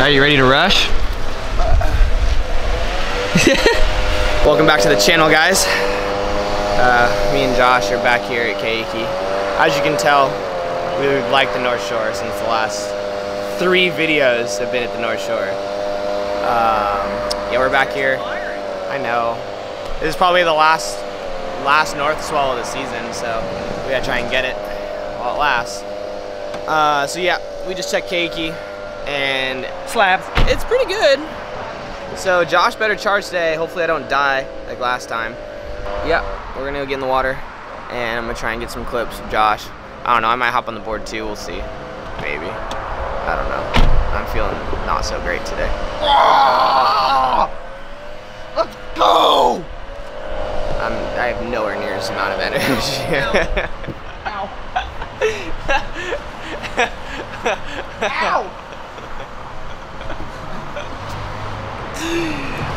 Are you ready to rush? Welcome back to the channel, guys. Me and Josh are back here at Keiki. As you can tell, we've liked the North Shore since the last 3 videos have been at the North Shore. Yeah, we're back here. I know. This is probably the last North Swell of the season, so we gotta try and get it while it lasts. So yeah, we just checked Keiki and Slabs. it's pretty good. So Josh better charge today. Hopefully I don't die like last time. Yeah, we're gonna go get in the water and I'm gonna try and get some clips of Josh. I don't know, I might hop on the board too, we'll see. Maybe. I don't know. I'm feeling not so great today. Let's go! I have nowhere near this amount of energy. Ow. Ow!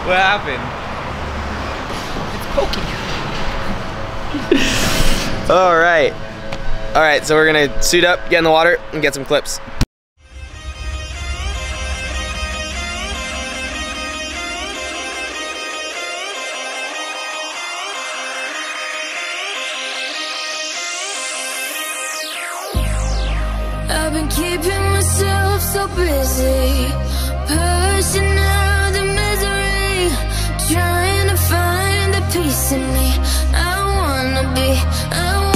What happened? It's poking. Alright, so we're gonna suit up, get in the water, and get some clips. I've been keeping myself so busy, pushing out the misery, trying to find the peace in me. I wanna be find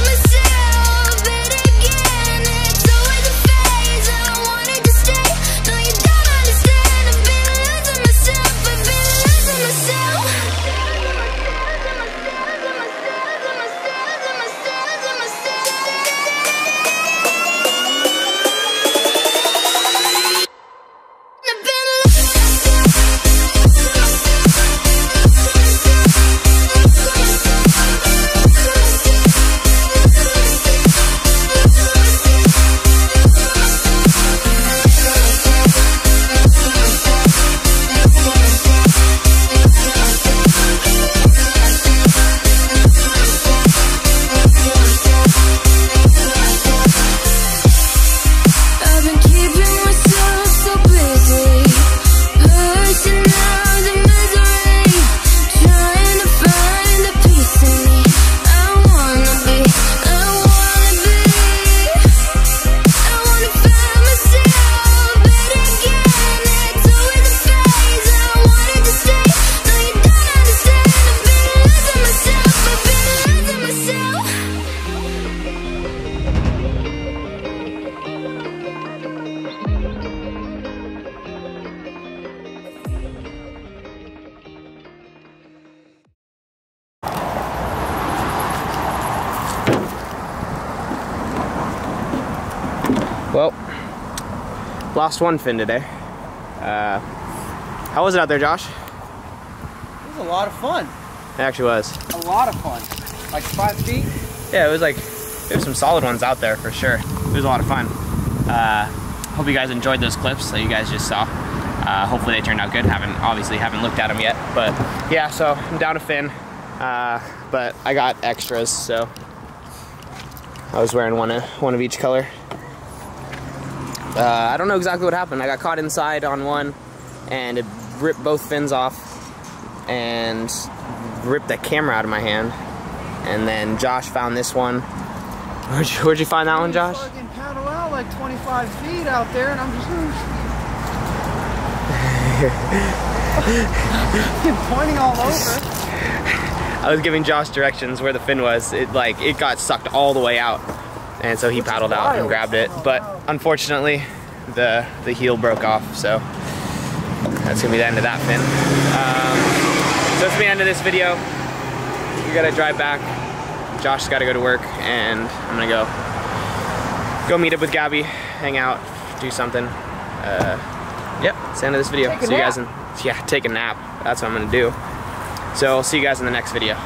myself, but again, it's always a phase. I wanted to stay, no you don't understand. I've been losing myself, I've been losing myself. Well, lost one fin today. How was it out there, Josh? It was a lot of fun. It actually was. A lot of fun. Like 5 feet? Yeah, there was some solid ones out there for sure. It was a lot of fun. Hope you guys enjoyed those clips that you guys just saw. Hopefully they turned out good. Obviously haven't looked at them yet, but yeah. So I'm down a fin, but I got extras, so I was wearing one of each color. I don't know exactly what happened. I got caught inside on one, and it ripped both fins off, and ripped the camera out of my hand. And then Josh found this one. Where'd you find that one, Josh? Fucking paddle out like 25 feet out there, and I'm just pointing all over. I was giving Josh directions where the fin was. It got sucked all the way out, and so he paddled out and grabbed it. But unfortunately, the heel broke off, so that's gonna be the end of that fin. So that's the end of this video. We gotta drive back. Josh's gotta go to work, and I'm gonna go meet up with Gabby, hang out, do something. Yep, it's the end of this video. See you guys take a nap. That's what I'm gonna do. So I'll see you guys in the next video.